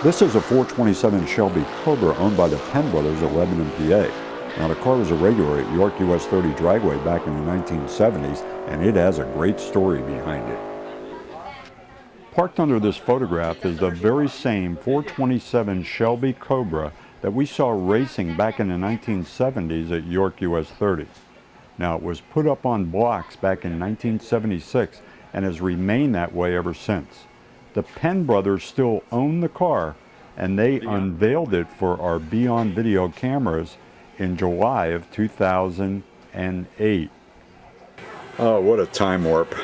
This is a 427 Shelby Cobra owned by the Penn brothers of Lebanon, PA. Now, the car was a regular at York US 30 Dragway back in the 1970s, and it has a great story behind it. Parked under this photograph is the very same 427 Shelby Cobra that we saw racing back in the 1970s at York US 30. Now, it was put up on blocks back in 1976 and has remained that way ever since. The Penn brothers still own the car, and they unveiled it for our Beyond Video cameras in July of 2008. Oh, what a time warp.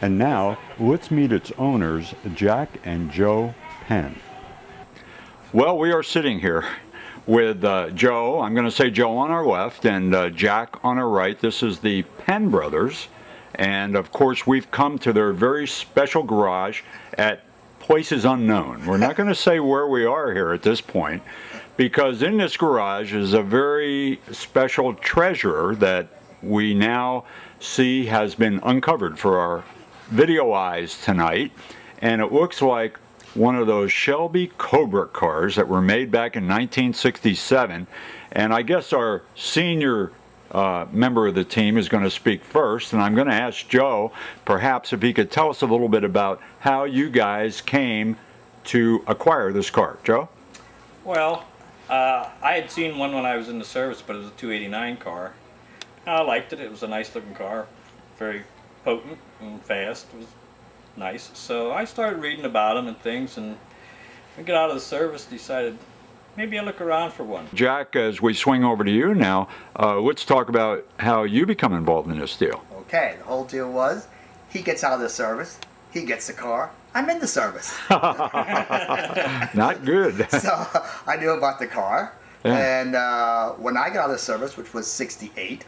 And now, let's meet its owners, Jack and Joe Penn. Well, we are sitting here with Joe. I'm going to say Joe on our left and Jack on our right. This is the Penn brothers. And of course, we've come to their very special garage at places unknown. We're not going to say where we are here at this point, because in this garage is a very special treasure that we now see has been uncovered for our video eyes tonight. And it looks like one of those Shelby Cobra cars that were made back in 1967. And I guess our senior member of the team is going to speak first, and I'm going to ask Joe perhaps if he could tell us a little bit about how you guys came to acquire this car. Joe? Well, I had seen one when I was in the service, but it was a 289 car. I liked it. It was a nice looking car, very potent and fast. It was nice. So I started reading about them and things, and we got out of the service, decided maybe I'll look around for one. Jack, as we swing over to you now, let's talk about how you become involved in this deal. Okay, the whole deal was, he gets out of the service, he gets the car, I'm in the service. Not good. So I knew about the car, and when I got out of the service, which was 68,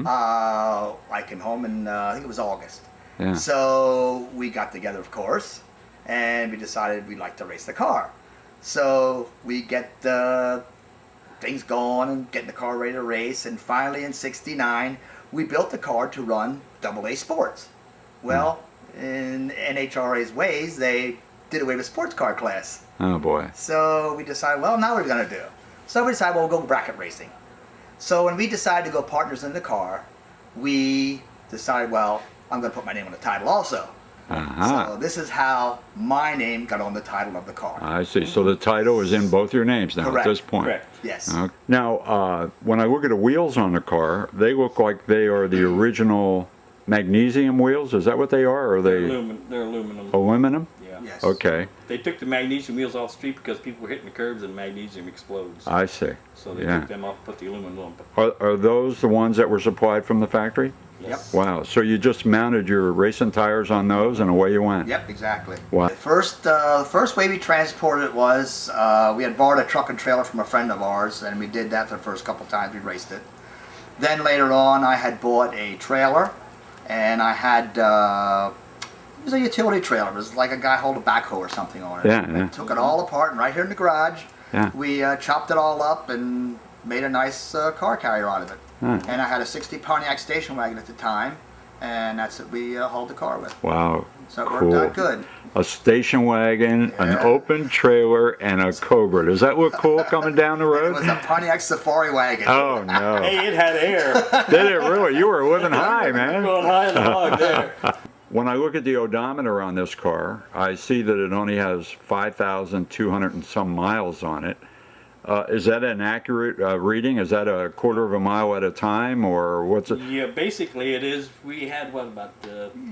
I came home in, I think it was August. Yeah. So we got together, of course, and we decided we'd like to race the car. So we get things going and getting the car ready to race, and finally in 69 we built the car to run AA sports. Well, in NHRA's ways, they did away with sports car class. Oh boy. So we decided, well, now what are we going to do? So we decided, well, we'll go bracket racing. So when we decided to go partners in the car, we decided, well, I'm going to put my name on the title also. So this is how my name got on the title of the car. I see. So the title is in both your names now. Correct. At this point. Correct. Yes. Now, when I look at the wheels on the car, they look like they are the original magnesium wheels. Is that what they are? Or are they? They're aluminum. Aluminum? Yeah. Yes. Okay. They took the magnesium wheels off the street because people were hitting the curbs and magnesium explodes. I see. So they took them off and put the aluminum on. Are those the ones that were supplied from the factory? Yes. Wow. So you just mounted your racing tires on those and away you went? Yep, exactly. Wow. The first way we transported it was, we had borrowed a truck and trailer from a friend of ours, and we did that for the first couple times we raced it. Then later on, I had bought a trailer, and I had, it was a utility trailer. It was like a guy holding a backhoe or something on it. Yeah. Took it all apart, and right here in the garage, we chopped it all up and made a nice car carrier out of it. And I had a 60 Pontiac station wagon at the time, and that's what we hauled the car with. Wow. So it worked out good. A station wagon, an open trailer, and a Cobra. Does that look cool coming down the road? It was a Pontiac Safari wagon. Oh, no. Hey, it had air. Did it really? You were living high, man. Going high in the hog there. When I look at the odometer on this car, I see that it only has 5,200 and some miles on it. Is that an accurate reading? Is that a quarter of a mile at a time, or what's it? Yeah, basically it is. We had what, about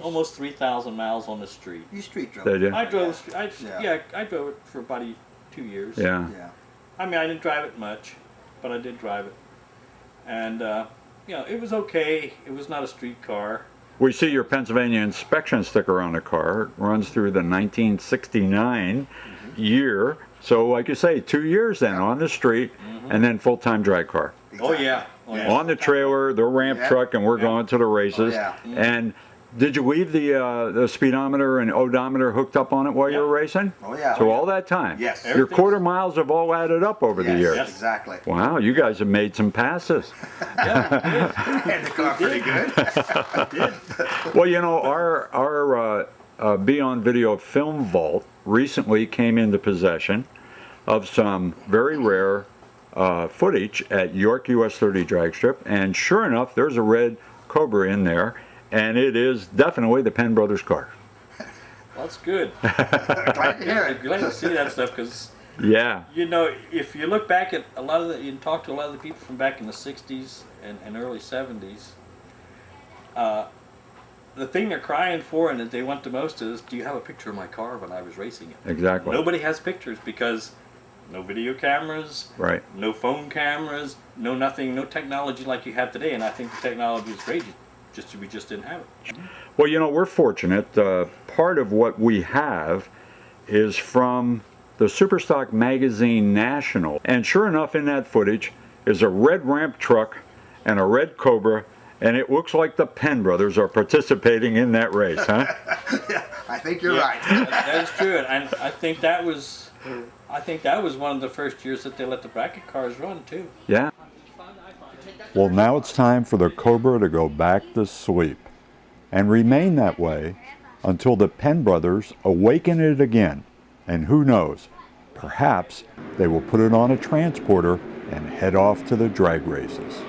almost 3,000 miles on the street. You street drove. They did? I drove. I drove it for about 2 years. Yeah. I mean, I didn't drive it much, but I did drive it, and it was okay. It was not a street car. We see your Pennsylvania inspection sticker on the car. It runs through the 1969 year. So, like you say, 2 years then on the street, and then full-time drag car. Oh yeah. On the trailer, the ramp truck, and we're going to the races. And did you leave the speedometer and odometer hooked up on it while you were racing? Oh yeah. So all that time? Yes. Your quarter miles have all added up over the years. Yes, exactly. Wow, you guys have made some passes. And the car pretty good. Well, you know, our Beyond Video film vault recently came into possession of some very rare footage at York US 30 drag strip, and sure enough, there's a red Cobra in there, and it is definitely the Penn brothers car. Well, that's good. Glad to hear it. Glad to see that stuff, because Yeah, you know, if you look back at a lot of the, you talk to a lot of the people from back in the '60s and early '70s. The thing they're crying for and that they want the most is, do you have a picture of my car when I was racing it? exactly. Nobody has pictures because no video cameras, Right. no phone cameras, no nothing, no technology like you have today. And I think the technology is great. We just didn't have it. Well, you know, we're fortunate. Part of what we have is from the Superstock Magazine National. And sure enough, in that footage is a red ramp truck and a red Cobra, and it looks like the Penn brothers are participating in that race, huh? Yeah, I think you're Yeah, right. that is true, and I think that was one of the first years that they let the bracket cars run too. Yeah. Well, now it's time for the Cobra to go back to sleep and remain that way until the Penn brothers awaken it again. And who knows, perhaps they will put it on a transporter and head off to the drag races.